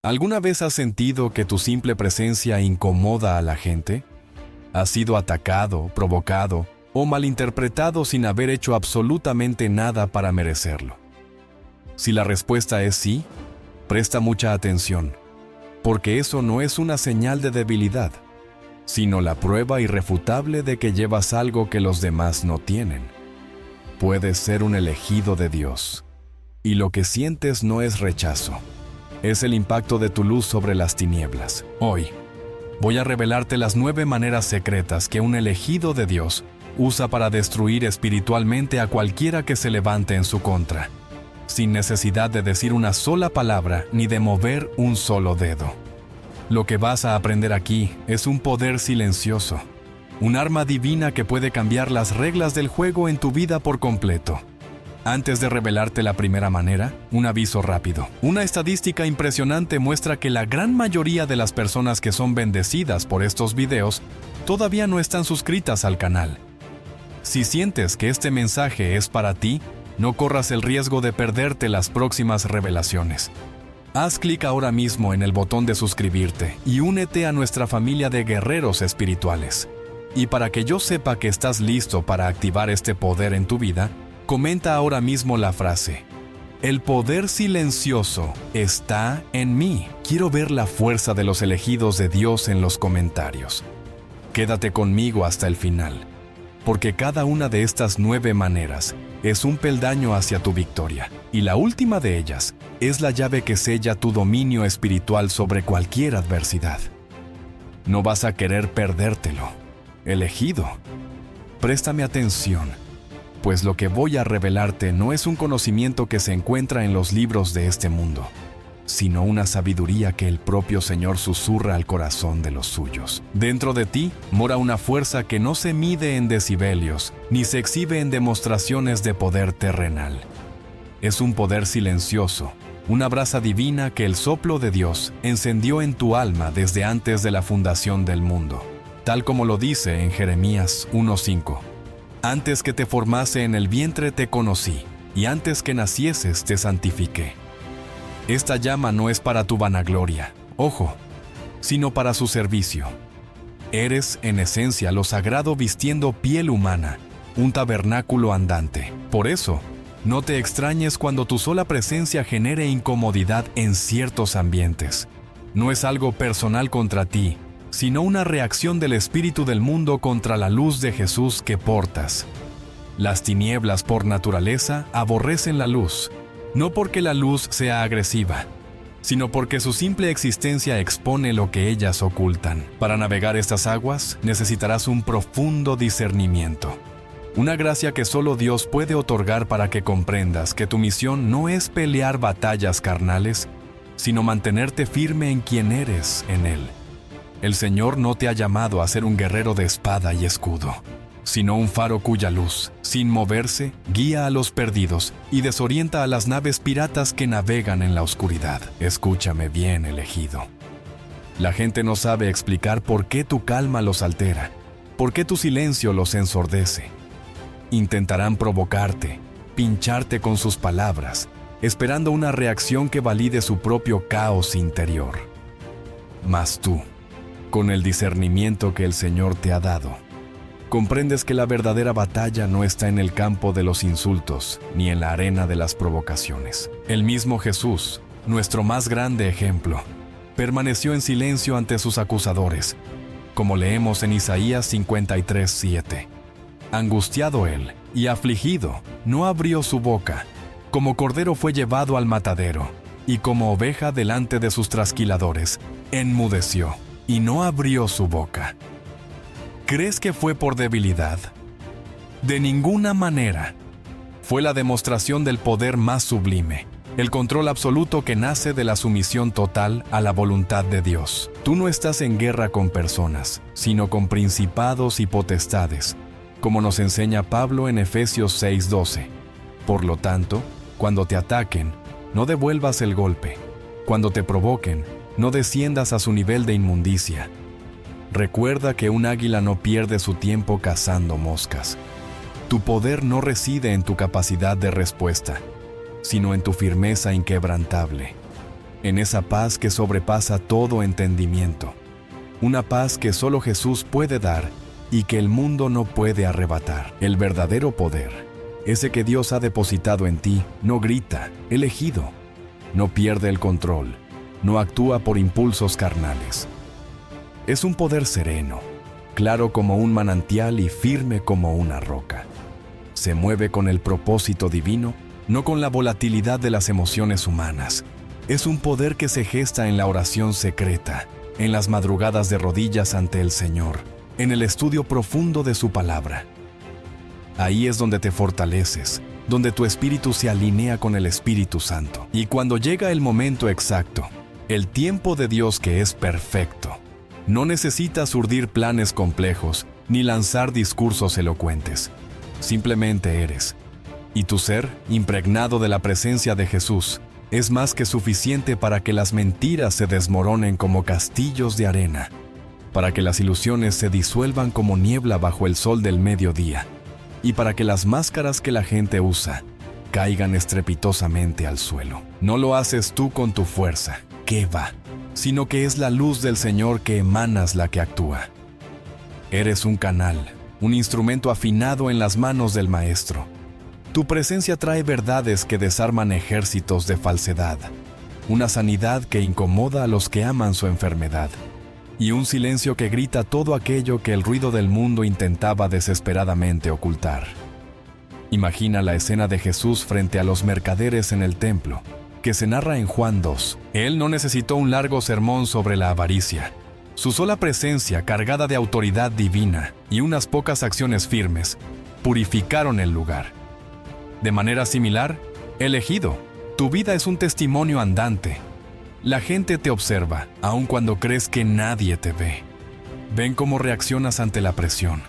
¿Alguna vez has sentido que tu simple presencia incomoda a la gente? ¿Has sido atacado, provocado o malinterpretado sin haber hecho absolutamente nada para merecerlo? Si la respuesta es sí, presta mucha atención, porque eso no es una señal de debilidad, sino la prueba irrefutable de que llevas algo que los demás no tienen. Puedes ser un elegido de Dios, y lo que sientes no es rechazo, es el impacto de tu luz sobre las tinieblas. Hoy, voy a revelarte las 9 maneras secretas que un elegido de Dios usa para destruir espiritualmente a cualquiera que se levante en su contra, sin necesidad de decir una sola palabra ni de mover un solo dedo. Lo que vas a aprender aquí es un poder silencioso, un arma divina que puede cambiar las reglas del juego en tu vida por completo. Antes de revelarte la primera manera, un aviso rápido. Una estadística impresionante muestra que la gran mayoría de las personas que son bendecidas por estos videos todavía no están suscritas al canal. Si sientes que este mensaje es para ti, no corras el riesgo de perderte las próximas revelaciones. Haz clic ahora mismo en el botón de suscribirte y únete a nuestra familia de guerreros espirituales. Y para que yo sepa que estás listo para activar este poder en tu vida, comenta ahora mismo la frase: el poder silencioso está en mí. Quiero ver la fuerza de los elegidos de Dios en los comentarios. Quédate conmigo hasta el final, porque cada una de estas 9 maneras es un peldaño hacia tu victoria, y la última de ellas es la llave que sella tu dominio espiritual sobre cualquier adversidad. No vas a querer perdértelo. Elegido, préstame atención, pues lo que voy a revelarte no es un conocimiento que se encuentra en los libros de este mundo, sino una sabiduría que el propio Señor susurra al corazón de los suyos. Dentro de ti mora una fuerza que no se mide en decibelios, ni se exhibe en demostraciones de poder terrenal. Es un poder silencioso, una brasa divina que el soplo de Dios encendió en tu alma desde antes de la fundación del mundo, tal como lo dice en Jeremías 1:5. Antes que te formase en el vientre te conocí, y antes que nacieses te santifiqué. Esta llama no es para tu vanagloria, ojo, sino para su servicio. Eres, en esencia, lo sagrado vistiendo piel humana, un tabernáculo andante. Por eso, no te extrañes cuando tu sola presencia genere incomodidad en ciertos ambientes. No es algo personal contra ti, sino una reacción del espíritu del mundo contra la luz de Jesús que portas. Las tinieblas, por naturaleza, aborrecen la luz, no porque la luz sea agresiva, sino porque su simple existencia expone lo que ellas ocultan. Para navegar estas aguas, necesitarás un profundo discernimiento. Una gracia que solo Dios puede otorgar para que comprendas que tu misión no es pelear batallas carnales, sino mantenerte firme en quien eres en Él. El Señor no te ha llamado a ser un guerrero de espada y escudo, sino un faro cuya luz, sin moverse, guía a los perdidos y desorienta a las naves piratas que navegan en la oscuridad. Escúchame bien, elegido. La gente no sabe explicar por qué tu calma los altera, por qué tu silencio los ensordece. Intentarán provocarte, pincharte con sus palabras, esperando una reacción que valide su propio caos interior. Mas tú, con el discernimiento que el Señor te ha dado, comprendes que la verdadera batalla no está en el campo de los insultos ni en la arena de las provocaciones. El mismo Jesús, nuestro más grande ejemplo, permaneció en silencio ante sus acusadores, como leemos en Isaías 53:7. Angustiado él y afligido, no abrió su boca. Como cordero fue llevado al matadero, y como oveja delante de sus trasquiladores, enmudeció y no abrió su boca. ¿Crees que fue por debilidad? De ninguna manera. Fue la demostración del poder más sublime, el control absoluto que nace de la sumisión total a la voluntad de Dios. Tú no estás en guerra con personas, sino con principados y potestades, como nos enseña Pablo en Efesios 6:12. Por lo tanto, cuando te ataquen, no devuelvas el golpe. Cuando te provoquen, no desciendas a su nivel de inmundicia. Recuerda que un águila no pierde su tiempo cazando moscas. Tu poder no reside en tu capacidad de respuesta, sino en tu firmeza inquebrantable. en esa paz que sobrepasa todo entendimiento. Una paz que solo Jesús puede dar y que el mundo no puede arrebatar. El verdadero poder, ese que Dios ha depositado en ti, no grita, elegido, no pierde el control, no actúa por impulsos carnales. Es un poder sereno, claro como un manantial y firme como una roca. Se mueve con el propósito divino, no con la volatilidad de las emociones humanas. Es un poder que se gesta en la oración secreta, en las madrugadas de rodillas ante el Señor, en el estudio profundo de su palabra. Ahí es donde te fortaleces, donde tu espíritu se alinea con el Espíritu Santo. Y cuando llega el momento exacto, el tiempo de Dios que es perfecto, no necesitas urdir planes complejos ni lanzar discursos elocuentes. Simplemente eres. Y tu ser, impregnado de la presencia de Jesús, es más que suficiente para que las mentiras se desmoronen como castillos de arena, para que las ilusiones se disuelvan como niebla bajo el sol del mediodía, y para que las máscaras que la gente usa caigan estrepitosamente al suelo. No lo haces tú con tu fuerza, ¿qué va? Sino que es la luz del Señor que emanas la que actúa. Eres un canal, un instrumento afinado en las manos del Maestro. Tu presencia trae verdades que desarman ejércitos de falsedad, una sanidad que incomoda a los que aman su enfermedad, y un silencio que grita todo aquello que el ruido del mundo intentaba desesperadamente ocultar. Imagina la escena de Jesús frente a los mercaderes en el templo, que se narra en Juan 2. Él no necesitó un largo sermón sobre la avaricia. Su sola presencia, cargada de autoridad divina, y unas pocas acciones firmes, purificaron el lugar. De manera similar, elegido, tu vida es un testimonio andante. La gente te observa, aun cuando crees que nadie te ve. Ven cómo reaccionas ante la presión,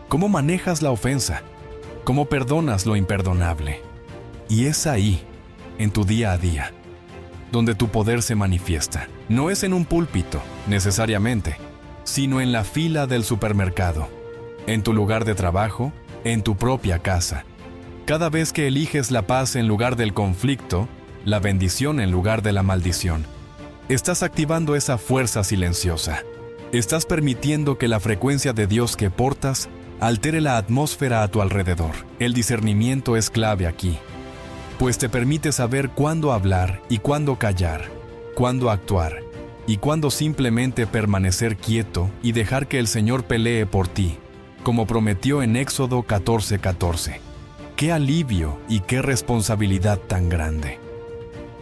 cómo manejas la ofensa, cómo perdonas lo imperdonable. Y es ahí, en tu día a día, donde tu poder se manifiesta. No es en un púlpito, necesariamente, sino en la fila del supermercado, en tu lugar de trabajo, en tu propia casa. Cada vez que eliges la paz en lugar del conflicto, la bendición en lugar de la maldición, estás activando esa fuerza silenciosa. Estás permitiendo que la frecuencia de Dios que portas altere la atmósfera a tu alrededor. El discernimiento es clave aquí, pues te permite saber cuándo hablar y cuándo callar, cuándo actuar y cuándo simplemente permanecer quieto y dejar que el Señor pelee por ti, como prometió en Éxodo 14:14. ¡Qué alivio y qué responsabilidad tan grande!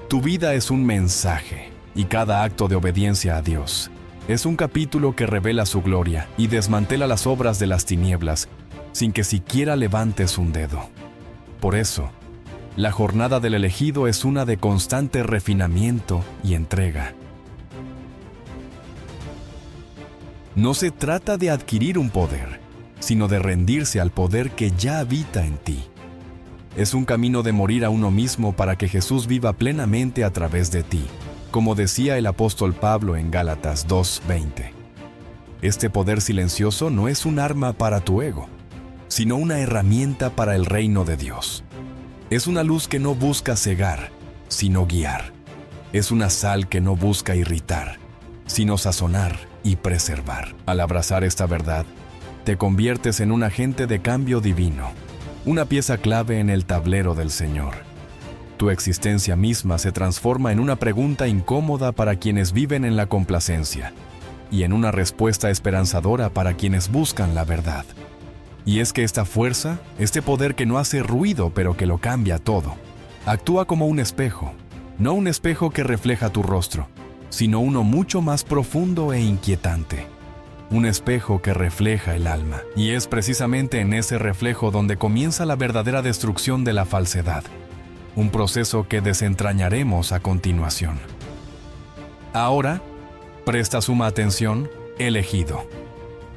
Tu vida es un mensaje, y cada acto de obediencia a Dios es un capítulo que revela su gloria y desmantela las obras de las tinieblas sin que siquiera levantes un dedo. Por eso, la jornada del elegido es una de constante refinamiento y entrega. No se trata de adquirir un poder, sino de rendirse al poder que ya habita en ti. Es un camino de morir a uno mismo para que Jesús viva plenamente a través de ti, como decía el apóstol Pablo en Gálatas 2:20. Este poder silencioso no es un arma para tu ego, sino una herramienta para el reino de Dios. Es una luz que no busca cegar, sino guiar. Es una sal que no busca irritar, sino sazonar y preservar. Al abrazar esta verdad, te conviertes en un agente de cambio divino, una pieza clave en el tablero del Señor. Tu existencia misma se transforma en una pregunta incómoda para quienes viven en la complacencia y en una respuesta esperanzadora para quienes buscan la verdad. Y es que esta fuerza, este poder que no hace ruido pero que lo cambia todo, actúa como un espejo, no un espejo que refleja tu rostro, sino uno mucho más profundo e inquietante. Un espejo que refleja el alma. Y es precisamente en ese reflejo donde comienza la verdadera destrucción de la falsedad. Un proceso que desentrañaremos a continuación. Ahora, presta suma atención, elegido,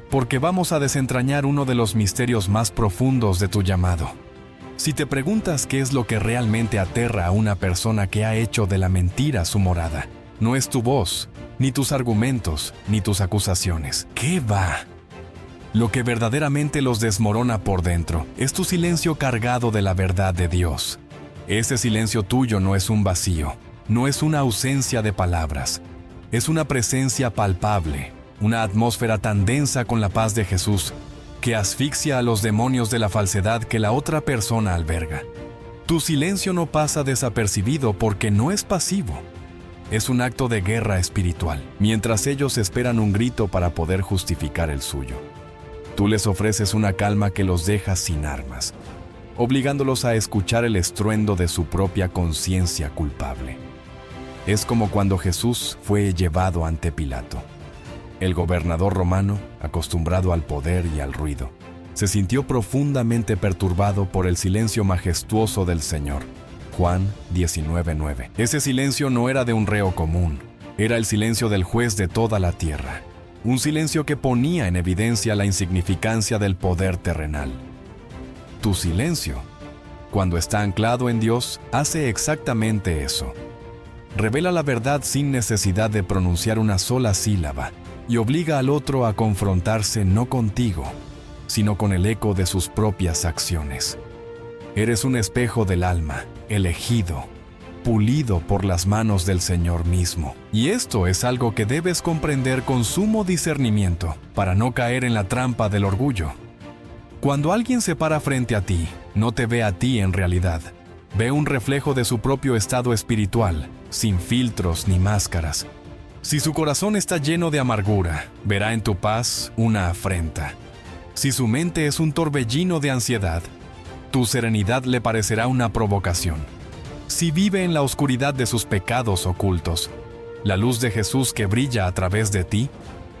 porque vamos a desentrañar uno de los misterios más profundos de tu llamado. Si te preguntas qué es lo que realmente aterra a una persona que ha hecho de la mentira su morada, no es tu voz, ni tus argumentos, ni tus acusaciones. ¿Qué va? Lo que verdaderamente los desmorona por dentro es tu silencio cargado de la verdad de Dios. Ese silencio tuyo no es un vacío, no es una ausencia de palabras, es una presencia palpable, una atmósfera tan densa con la paz de Jesús que asfixia a los demonios de la falsedad que la otra persona alberga. Tu silencio no pasa desapercibido porque no es pasivo. Es un acto de guerra espiritual, mientras ellos esperan un grito para poder justificar el suyo. Tú les ofreces una calma que los deja sin armas, obligándolos a escuchar el estruendo de su propia conciencia culpable. Es como cuando Jesús fue llevado ante Pilato. El gobernador romano, acostumbrado al poder y al ruido, se sintió profundamente perturbado por el silencio majestuoso del Señor. Juan 19:9. Ese silencio no era de un reo común, era el silencio del juez de toda la tierra. Un silencio que ponía en evidencia la insignificancia del poder terrenal. Tu silencio, cuando está anclado en Dios, hace exactamente eso. Revela la verdad sin necesidad de pronunciar una sola sílaba y obliga al otro a confrontarse no contigo, sino con el eco de sus propias acciones. Eres un espejo del alma, elegido, pulido por las manos del Señor mismo. Y esto es algo que debes comprender con sumo discernimiento para no caer en la trampa del orgullo. Cuando alguien se para frente a ti, no te ve a ti en realidad. Ve un reflejo de su propio estado espiritual, sin filtros ni máscaras. Si su corazón está lleno de amargura, verá en tu paz una afrenta. Si su mente es un torbellino de ansiedad, tu serenidad le parecerá una provocación. Si vive en la oscuridad de sus pecados ocultos, la luz de Jesús que brilla a través de ti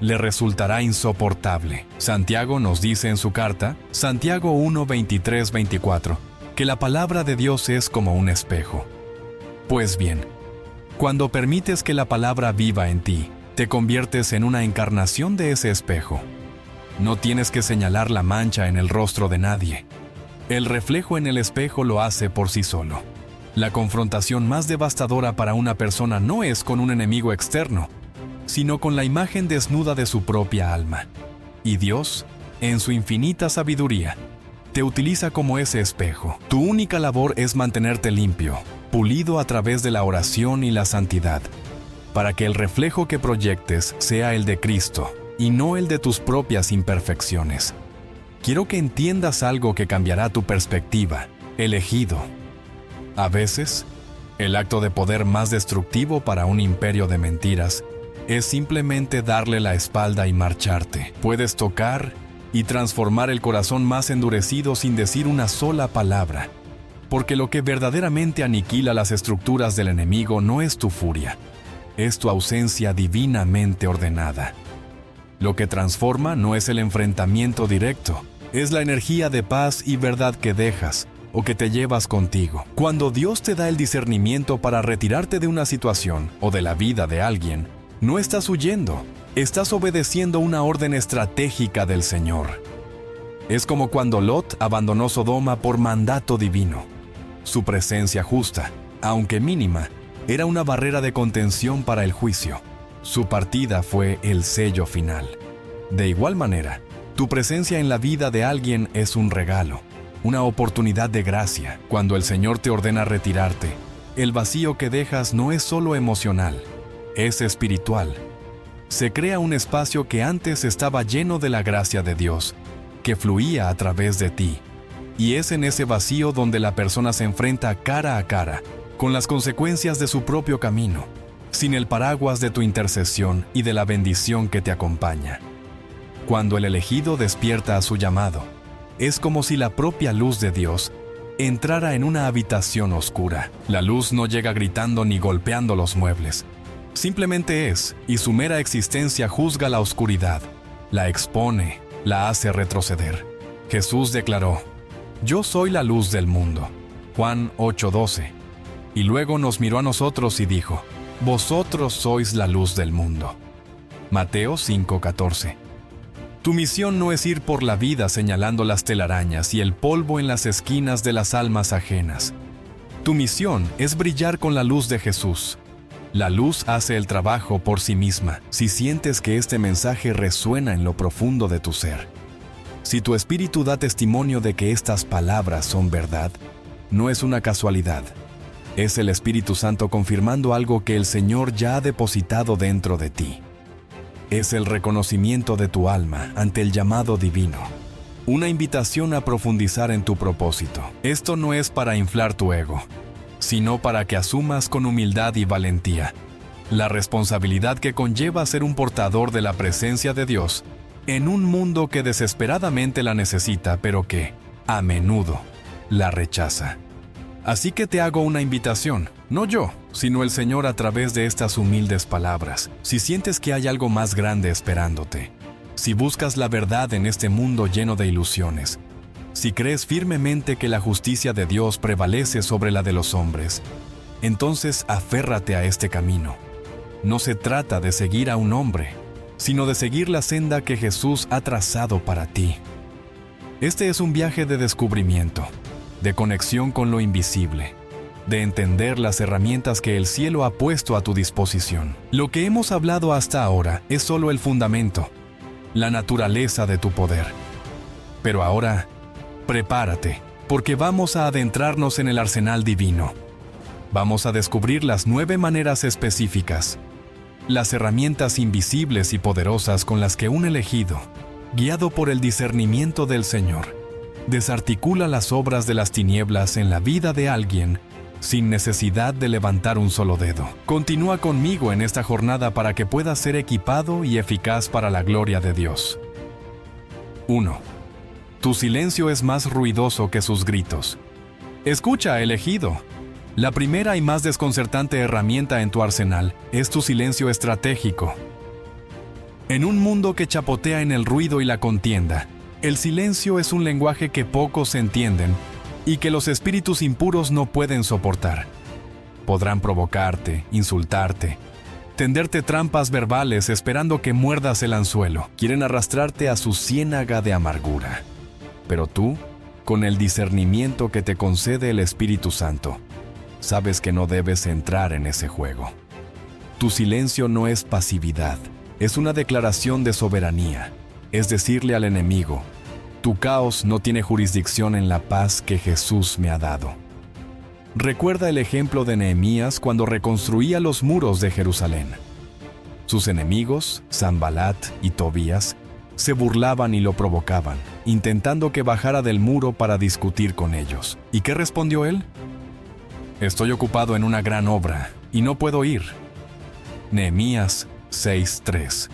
le resultará insoportable. Santiago nos dice en su carta, Santiago 1:23-24, que la palabra de Dios es como un espejo. Pues bien, cuando permites que la palabra viva en ti, te conviertes en una encarnación de ese espejo. No tienes que señalar la mancha en el rostro de nadie. El reflejo en el espejo lo hace por sí solo. La confrontación más devastadora para una persona no es con un enemigo externo, sino con la imagen desnuda de su propia alma. Y Dios, en su infinita sabiduría, te utiliza como ese espejo. Tu única labor es mantenerte limpio, pulido a través de la oración y la santidad, para que el reflejo que proyectes sea el de Cristo y no el de tus propias imperfecciones. Quiero que entiendas algo que cambiará tu perspectiva, elegido. A veces, el acto de poder más destructivo para un imperio de mentiras es simplemente darle la espalda y marcharte. Puedes tocar y transformar el corazón más endurecido sin decir una sola palabra, porque lo que verdaderamente aniquila las estructuras del enemigo no es tu furia, es tu ausencia divinamente ordenada. Lo que transforma no es el enfrentamiento directo, es la energía de paz y verdad que dejas o que te llevas contigo. Cuando Dios te da el discernimiento para retirarte de una situación o de la vida de alguien, no estás huyendo, estás obedeciendo una orden estratégica del Señor. Es como cuando Lot abandonó Sodoma por mandato divino. Su presencia justa, aunque mínima, era una barrera de contención para el juicio. Su partida fue el sello final. De igual manera, tu presencia en la vida de alguien es un regalo, una oportunidad de gracia. Cuando el Señor te ordena retirarte, el vacío que dejas no es solo emocional, es espiritual. Se crea un espacio que antes estaba lleno de la gracia de Dios, que fluía a través de ti. Y es en ese vacío donde la persona se enfrenta cara a cara con las consecuencias de su propio camino, sin el paraguas de tu intercesión y de la bendición que te acompaña. Cuando el elegido despierta a su llamado, es como si la propia luz de Dios entrara en una habitación oscura. La luz no llega gritando ni golpeando los muebles. Simplemente es, y su mera existencia juzga la oscuridad, la expone, la hace retroceder. Jesús declaró, «Yo soy la luz del mundo». Juan 8:12. Y luego nos miró a nosotros y dijo, «Vosotros sois la luz del mundo». Mateo 5:14. Tu misión no es ir por la vida señalando las telarañas y el polvo en las esquinas de las almas ajenas. Tu misión es brillar con la luz de Jesús. La luz hace el trabajo por sí misma, si sientes que este mensaje resuena en lo profundo de tu ser. Si tu espíritu da testimonio de que estas palabras son verdad, no es una casualidad. Es el Espíritu Santo confirmando algo que el Señor ya ha depositado dentro de ti. Es el reconocimiento de tu alma ante el llamado divino. Una invitación a profundizar en tu propósito. Esto no es para inflar tu ego, sino para que asumas con humildad y valentía la responsabilidad que conlleva ser un portador de la presencia de Dios en un mundo que desesperadamente la necesita, pero que, a menudo, la rechaza. Así que te hago una invitación, no yo, sino el Señor a través de estas humildes palabras. Si sientes que hay algo más grande esperándote, si buscas la verdad en este mundo lleno de ilusiones, si crees firmemente que la justicia de Dios prevalece sobre la de los hombres, entonces aférrate a este camino. No se trata de seguir a un hombre, sino de seguir la senda que Jesús ha trazado para ti. Este es un viaje de descubrimiento, de conexión con lo invisible, de entender las herramientas que el cielo ha puesto a tu disposición. Lo que hemos hablado hasta ahora es solo el fundamento, la naturaleza de tu poder. Pero ahora, prepárate, porque vamos a adentrarnos en el arsenal divino. Vamos a descubrir las 9 maneras específicas, las herramientas invisibles y poderosas con las que un elegido, guiado por el discernimiento del Señor, desarticula las obras de las tinieblas en la vida de alguien sin necesidad de levantar un solo dedo. Continúa conmigo en esta jornada para que puedas ser equipado y eficaz para la gloria de Dios. 1. Tu silencio es más ruidoso que sus gritos. Escucha, elegido. La primera y más desconcertante herramienta en tu arsenal es tu silencio estratégico. En un mundo que chapotea en el ruido y la contienda, el silencio es un lenguaje que pocos entienden y que los espíritus impuros no pueden soportar. Podrán provocarte, insultarte, tenderte trampas verbales esperando que muerdas el anzuelo. Quieren arrastrarte a su ciénaga de amargura. Pero tú, con el discernimiento que te concede el Espíritu Santo, sabes que no debes entrar en ese juego. Tu silencio no es pasividad, es una declaración de soberanía. Es decirle al enemigo: tu caos no tiene jurisdicción en la paz que Jesús me ha dado. Recuerda el ejemplo de Nehemías cuando reconstruía los muros de Jerusalén. Sus enemigos, Sanbalat y Tobías, se burlaban y lo provocaban, intentando que bajara del muro para discutir con ellos. ¿Y qué respondió él? Estoy ocupado en una gran obra y no puedo ir. Nehemías 6:3.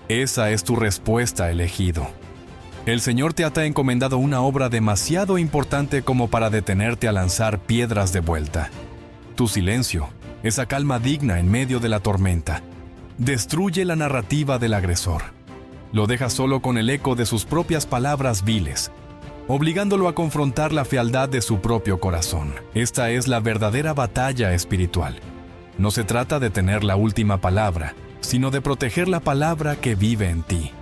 Esa es tu respuesta, elegido. El Señor te ha encomendado una obra demasiado importante como para detenerte a lanzar piedras de vuelta. Tu silencio, esa calma digna en medio de la tormenta, destruye la narrativa del agresor. Lo deja solo con el eco de sus propias palabras viles, obligándolo a confrontar la fealdad de su propio corazón. Esta es la verdadera batalla espiritual. No se trata de tener la última palabra, sino de proteger la palabra que vive en ti.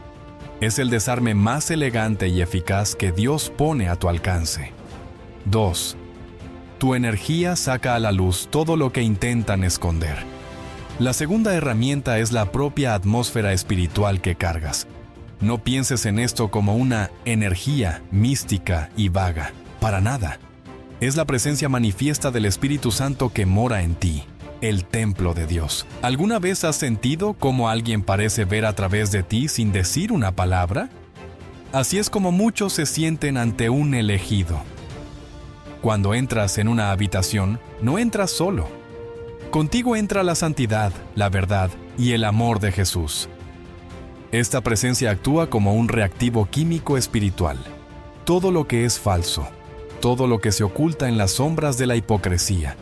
Es el desarme más elegante y eficaz que Dios pone a tu alcance. 2. Tu energía saca a la luz todo lo que intentan esconder. La segunda herramienta es la propia atmósfera espiritual que cargas. No pienses en esto como una energía mística y vaga. Para nada. Es la presencia manifiesta del Espíritu Santo que mora en ti, el templo de Dios. ¿Alguna vez has sentido cómo alguien parece ver a través de ti sin decir una palabra? Así es como muchos se sienten ante un elegido. Cuando entras en una habitación, no entras solo. Contigo entra la santidad, la verdad y el amor de Jesús. Esta presencia actúa como un reactivo químico espiritual. Todo lo que es falso, todo lo que se oculta en las sombras de la hipocresía,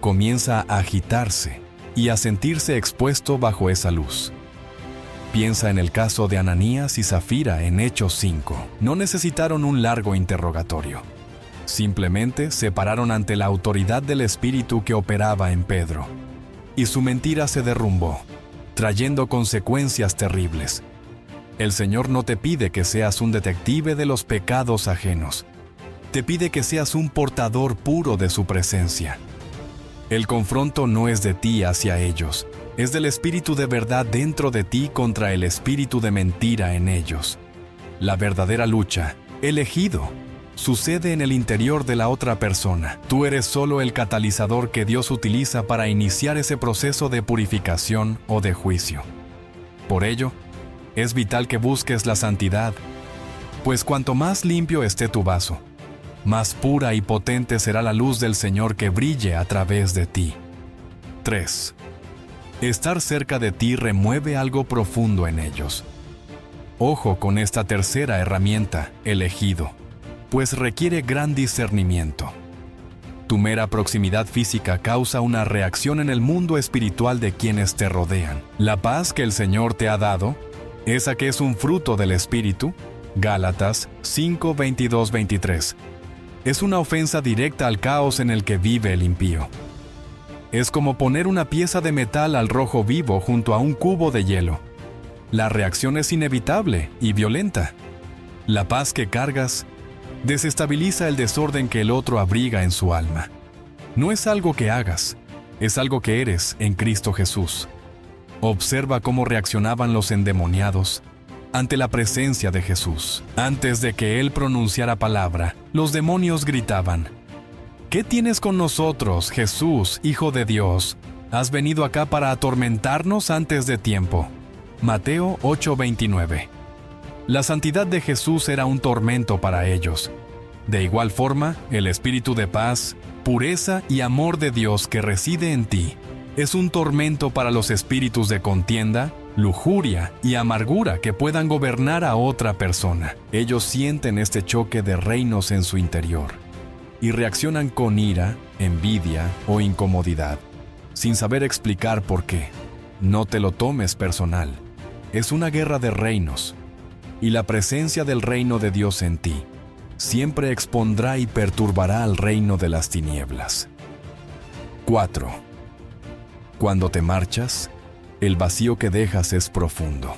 comienza a agitarse y a sentirse expuesto bajo esa luz. Piensa en el caso de Ananías y Zafira en Hechos 5. No necesitaron un largo interrogatorio. Simplemente se pararon ante la autoridad del Espíritu que operaba en Pedro. Y su mentira se derrumbó, trayendo consecuencias terribles. El Señor no te pide que seas un detective de los pecados ajenos. Te pide que seas un portador puro de su presencia. El confronto no es de ti hacia ellos, es del espíritu de verdad dentro de ti contra el espíritu de mentira en ellos. La verdadera lucha, elegido, sucede en el interior de la otra persona. Tú eres solo el catalizador que Dios utiliza para iniciar ese proceso de purificación o de juicio. Por ello, es vital que busques la santidad, pues cuanto más limpio esté tu vaso, más pura y potente será la luz del Señor que brille a través de ti. 3. Estar cerca de ti remueve algo profundo en ellos. Ojo con esta tercera herramienta, elegido, pues requiere gran discernimiento. Tu mera proximidad física causa una reacción en el mundo espiritual de quienes te rodean. La paz que el Señor te ha dado, esa que es un fruto del Espíritu, Gálatas 5, 22, 23, es una ofensa directa al caos en el que vive el impío. Es como poner una pieza de metal al rojo vivo junto a un cubo de hielo. La reacción es inevitable y violenta. La paz que cargas desestabiliza el desorden que el otro abriga en su alma. No es algo que hagas, es algo que eres en Cristo Jesús. Observa cómo reaccionaban los endemoniados ante la presencia de Jesús. Antes de que Él pronunciara palabra, los demonios gritaban: ¿Qué tienes con nosotros, Jesús, Hijo de Dios? ¿Has venido acá para atormentarnos antes de tiempo? Mateo 8:29. La santidad de Jesús era un tormento para ellos. De igual forma, el espíritu de paz, pureza y amor de Dios que reside en ti es un tormento para los espíritus de contienda, lujuria y amargura que puedan gobernar a otra persona. Ellos sienten este choque de reinos en su interior y reaccionan con ira, envidia o incomodidad, sin saber explicar por qué. No te lo tomes personal. Es una guerra de reinos, y la presencia del reino de Dios en ti siempre expondrá y perturbará al reino de las tinieblas. 4. Cuando te marchas, el vacío que dejas es profundo.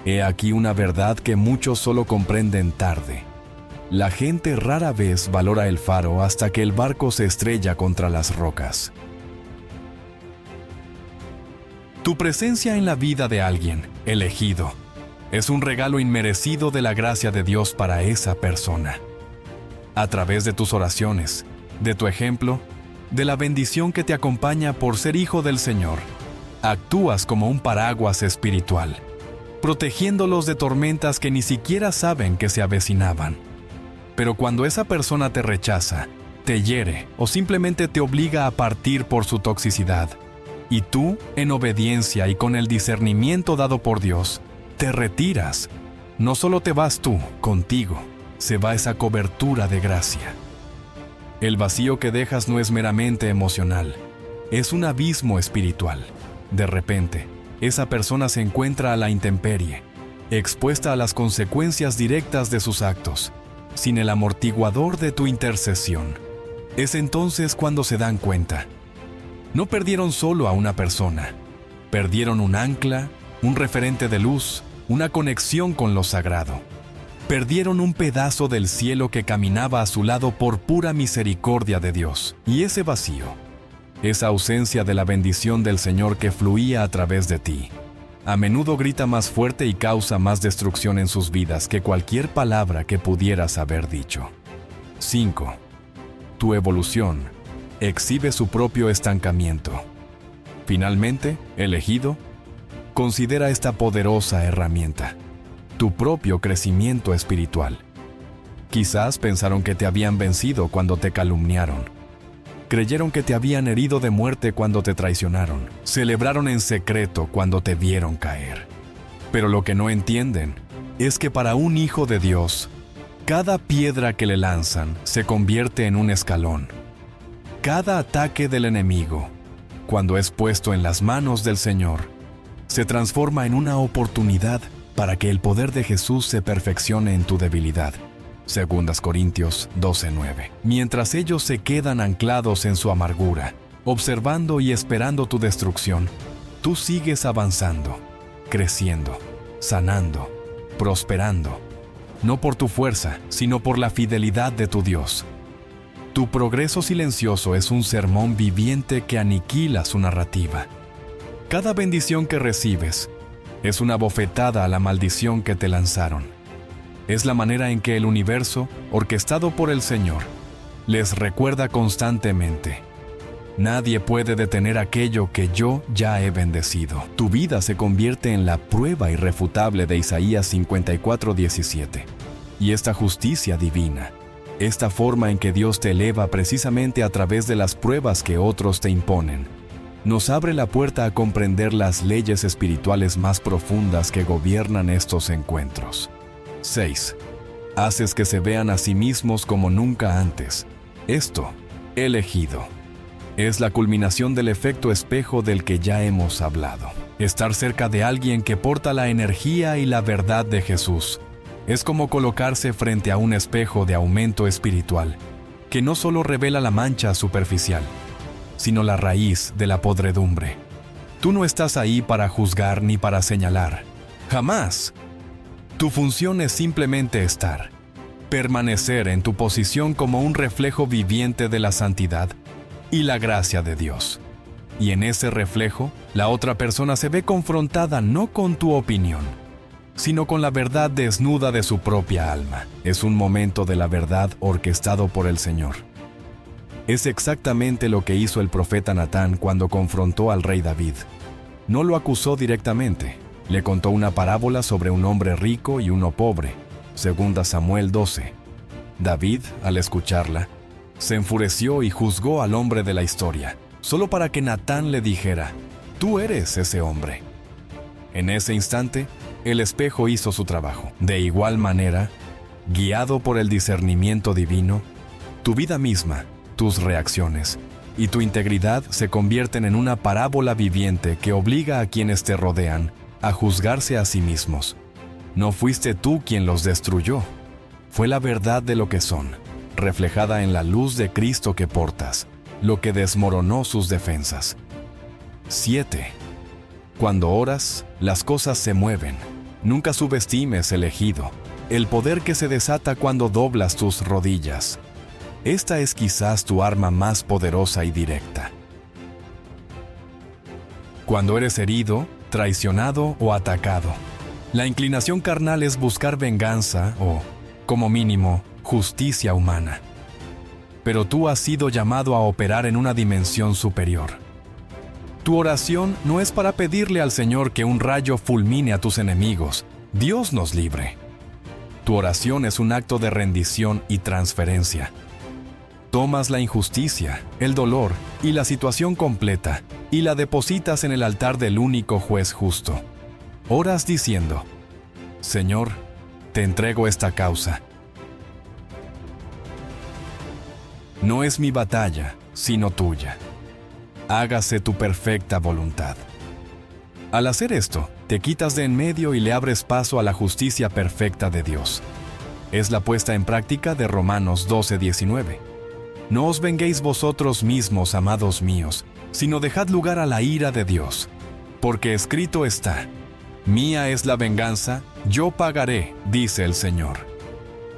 He aquí una verdad que muchos solo comprenden tarde. La gente rara vez valora el faro hasta que el barco se estrella contra las rocas. Tu presencia en la vida de alguien, elegido, es un regalo inmerecido de la gracia de Dios para esa persona. A través de tus oraciones, de tu ejemplo, de la bendición que te acompaña por ser hijo del Señor, actúas como un paraguas espiritual, protegiéndolos de tormentas que ni siquiera saben que se avecinaban. Pero cuando esa persona te rechaza, te hiere o simplemente te obliga a partir por su toxicidad, y tú, en obediencia y con el discernimiento dado por Dios, te retiras, no solo te vas tú, contigo, se va esa cobertura de gracia. El vacío que dejas no es meramente emocional, es un abismo espiritual. De repente, esa persona se encuentra a la intemperie, expuesta a las consecuencias directas de sus actos, sin el amortiguador de tu intercesión. Es entonces cuando se dan cuenta. No perdieron solo a una persona, perdieron un ancla, un referente de luz, una conexión con lo sagrado. Perdieron un pedazo del cielo que caminaba a su lado por pura misericordia de Dios. Y ese vacío, esa ausencia de la bendición del Señor que fluía a través de ti, a menudo grita más fuerte y causa más destrucción en sus vidas que cualquier palabra que pudieras haber dicho. 5. Tu evolución exhibe su propio estancamiento. Finalmente, elegido, considera esta poderosa herramienta: tu propio crecimiento espiritual. Quizás pensaron que te habían vencido cuando te calumniaron. Creyeron que te habían herido de muerte cuando te traicionaron. Celebraron en secreto cuando te vieron caer. Pero lo que no entienden es que para un hijo de Dios, cada piedra que le lanzan se convierte en un escalón. Cada ataque del enemigo, cuando es puesto en las manos del Señor, se transforma en una oportunidad para que el poder de Jesús se perfeccione en tu debilidad. 2 Corintios 12:9. Mientras ellos se quedan anclados en su amargura, observando y esperando tu destrucción, tú sigues avanzando, creciendo, sanando, prosperando, no por tu fuerza, sino por la fidelidad de tu Dios. Tu progreso silencioso es un sermón viviente que aniquila su narrativa. Cada bendición que recibes es una bofetada a la maldición que te lanzaron. Es la manera en que el universo, orquestado por el Señor, les recuerda constantemente: nadie puede detener aquello que yo ya he bendecido. Tu vida se convierte en la prueba irrefutable de Isaías 54:17. Y esta justicia divina, esta forma en que Dios te eleva precisamente a través de las pruebas que otros te imponen, nos abre la puerta a comprender las leyes espirituales más profundas que gobiernan estos encuentros. 6. Haces que se vean a sí mismos como nunca antes. Esto, elegido, es la culminación del efecto espejo del que ya hemos hablado. Estar cerca de alguien que porta la energía y la verdad de Jesús es como colocarse frente a un espejo de aumento espiritual, que no solo revela la mancha superficial, sino la raíz de la podredumbre. Tú no estás ahí para juzgar ni para señalar. ¡Jamás! Tu función es simplemente estar, permanecer en tu posición como un reflejo viviente de la santidad y la gracia de Dios. Y en ese reflejo, la otra persona se ve confrontada no con tu opinión, sino con la verdad desnuda de su propia alma. Es un momento de la verdad orquestado por el Señor. Es exactamente lo que hizo el profeta Natán cuando confrontó al rey David. No lo acusó directamente, le contó una parábola sobre un hombre rico y uno pobre, 2 Samuel 12. David, al escucharla, se enfureció y juzgó al hombre de la historia, solo para que Natán le dijera: tú eres ese hombre. En ese instante, el espejo hizo su trabajo. De igual manera, guiado por el discernimiento divino, tu vida misma, tus reacciones y tu integridad se convierten en una parábola viviente que obliga a quienes te rodean a juzgarse a sí mismos. No fuiste tú quien los destruyó, fue la verdad de lo que son, reflejada en la luz de Cristo que portas, lo que desmoronó sus defensas. 7. Cuando oras, las cosas se mueven. Nunca subestimes, elegido, el poder que se desata cuando doblas tus rodillas. Esta es quizás tu arma más poderosa y directa. Cuando eres herido, traicionado o atacado, la inclinación carnal es buscar venganza o, como mínimo, justicia humana. Pero tú has sido llamado a operar en una dimensión superior. Tu oración no es para pedirle al Señor que un rayo fulmine a tus enemigos. Dios nos libre. Tu oración es un acto de rendición y transferencia. Tomas la injusticia, el dolor y la situación completa y la depositas en el altar del único juez justo. Oras diciendo: Señor, te entrego esta causa. No es mi batalla, sino tuya. Hágase tu perfecta voluntad. Al hacer esto, te quitas de en medio y le abres paso a la justicia perfecta de Dios. Es la puesta en práctica de Romanos 12:19. No os venguéis vosotros mismos, amados míos, sino dejad lugar a la ira de Dios. Porque escrito está: mía es la venganza, yo pagaré, dice el Señor.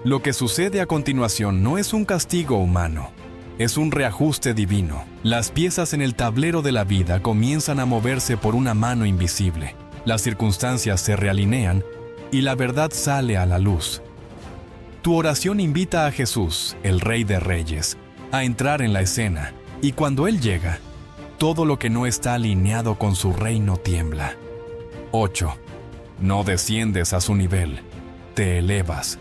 Lo que sucede a continuación no es un castigo humano, es un reajuste divino. Las piezas en el tablero de la vida comienzan a moverse por una mano invisible. Las circunstancias se realinean y la verdad sale a la luz. Tu oración invita a Jesús, el Rey de Reyes, a entrar en la escena, y cuando Él llega, todo lo que no está alineado con su reino tiembla. 8. No desciendes a su nivel, te elevas.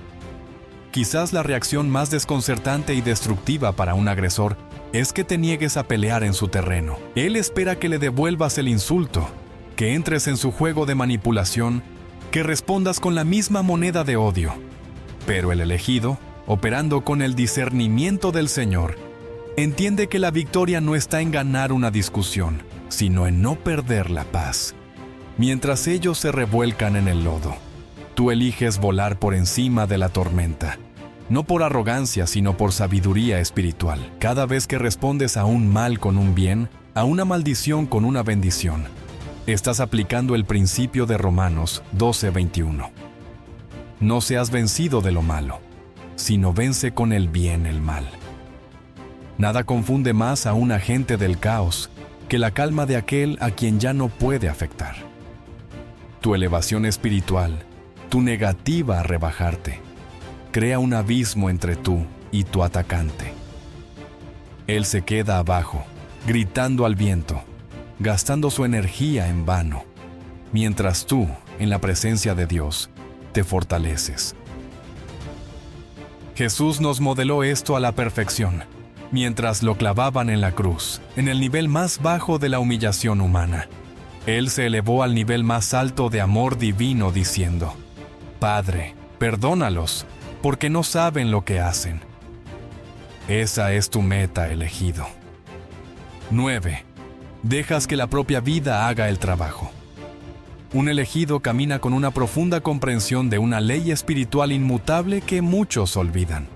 Quizás la reacción más desconcertante y destructiva para un agresor es que te niegues a pelear en su terreno. Él espera que le devuelvas el insulto, que entres en su juego de manipulación, que respondas con la misma moneda de odio. Pero el elegido, operando con el discernimiento del Señor, entiende que la victoria no está en ganar una discusión, sino en no perder la paz. Mientras ellos se revuelcan en el lodo, tú eliges volar por encima de la tormenta, no por arrogancia, sino por sabiduría espiritual. Cada vez que respondes a un mal con un bien, a una maldición con una bendición, estás aplicando el principio de Romanos 12:21. No seas vencido de lo malo, sino vence con el bien el mal. Nada confunde más a un agente del caos que la calma de aquel a quien ya no puede afectar. Tu elevación espiritual, tu negativa a rebajarte, crea un abismo entre tú y tu atacante. Él se queda abajo, gritando al viento, gastando su energía en vano, mientras tú, en la presencia de Dios, te fortaleces. Jesús nos modeló esto a la perfección, mientras lo clavaban en la cruz, en el nivel más bajo de la humillación humana. Él se elevó al nivel más alto de amor divino diciendo: Padre, perdónalos, porque no saben lo que hacen. Esa es tu meta, elegido. 9. Dejas que la propia vida haga el trabajo. Un elegido camina con una profunda comprensión de una ley espiritual inmutable que muchos olvidan.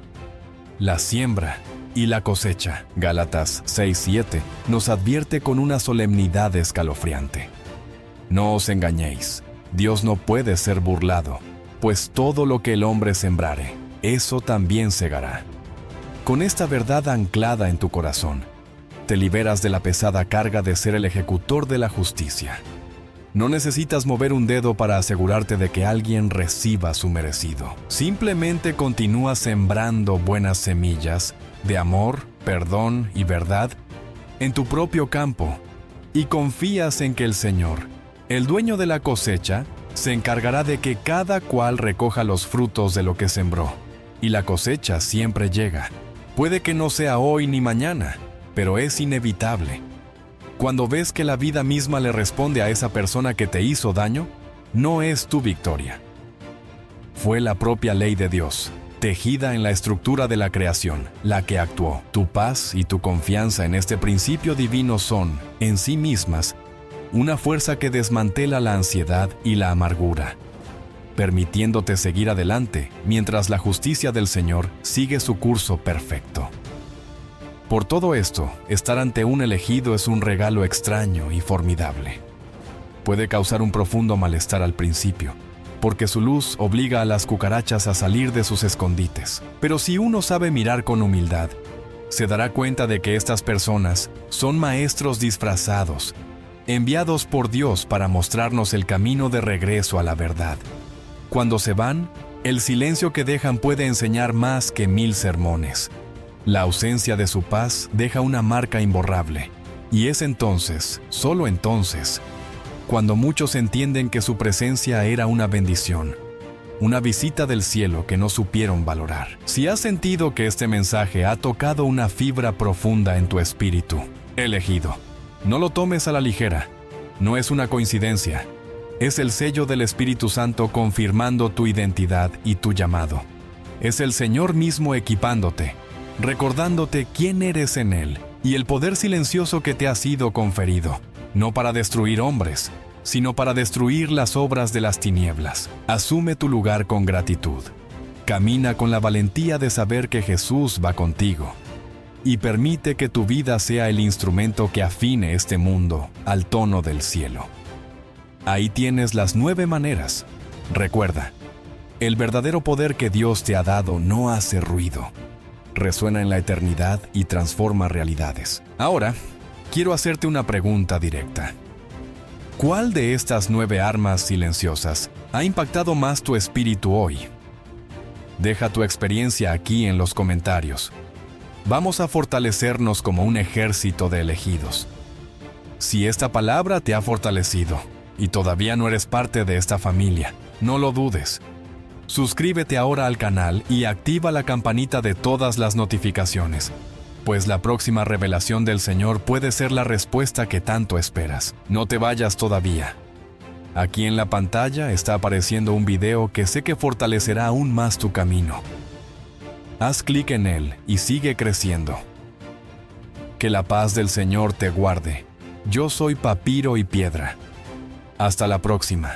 La siembra y la cosecha, Gálatas 6:7, nos advierte con una solemnidad escalofriante. No os engañéis, Dios no puede ser burlado, pues todo lo que el hombre sembrare, eso también segará. Con esta verdad anclada en tu corazón, te liberas de la pesada carga de ser el ejecutor de la justicia. No necesitas mover un dedo para asegurarte de que alguien reciba su merecido. Simplemente continúa sembrando buenas semillas de amor, perdón y verdad en tu propio campo y confías en que el Señor, el dueño de la cosecha, se encargará de que cada cual recoja los frutos de lo que sembró. Y la cosecha siempre llega. Puede que no sea hoy ni mañana, pero es inevitable. Cuando ves que la vida misma le responde a esa persona que te hizo daño, no es tu victoria. Fue la propia ley de Dios, tejida en la estructura de la creación, la que actuó. Tu paz y tu confianza en este principio divino son, en sí mismas, una fuerza que desmantela la ansiedad y la amargura, permitiéndote seguir adelante mientras la justicia del Señor sigue su curso perfecto. Por todo esto, estar ante un elegido es un regalo extraño y formidable. Puede causar un profundo malestar al principio, porque su luz obliga a las cucarachas a salir de sus escondites. Pero si uno sabe mirar con humildad, se dará cuenta de que estas personas son maestros disfrazados, enviados por Dios para mostrarnos el camino de regreso a la verdad. Cuando se van, el silencio que dejan puede enseñar más que 1000 sermones. La ausencia de su paz deja una marca imborrable, y es entonces, solo entonces, cuando muchos entienden que su presencia era una bendición, una visita del cielo que no supieron valorar. Si has sentido que este mensaje ha tocado una fibra profunda en tu espíritu, elegido, no lo tomes a la ligera, no es una coincidencia, es el sello del Espíritu Santo confirmando tu identidad y tu llamado. Es el Señor mismo equipándote, recordándote quién eres en Él y el poder silencioso que te ha sido conferido, no para destruir hombres, sino para destruir las obras de las tinieblas. Asume tu lugar con gratitud. Camina con la valentía de saber que Jesús va contigo y permite que tu vida sea el instrumento que afine este mundo al tono del cielo. Ahí tienes las 9 maneras. Recuerda, el verdadero poder que Dios te ha dado no hace ruido. Resuena en la eternidad y transforma realidades. Ahora, quiero hacerte una pregunta directa. ¿Cuál de estas 9 armas silenciosas ha impactado más tu espíritu hoy? Deja tu experiencia aquí en los comentarios. Vamos a fortalecernos como un ejército de elegidos. Si esta palabra te ha fortalecido y todavía no eres parte de esta familia, no lo dudes. Suscríbete ahora al canal y activa la campanita de todas las notificaciones, pues la próxima revelación del Señor puede ser la respuesta que tanto esperas. No te vayas todavía. Aquí en la pantalla está apareciendo un video que sé que fortalecerá aún más tu camino. Haz clic en él y sigue creciendo. Que la paz del Señor te guarde. Yo soy Papiro y Piedra. Hasta la próxima.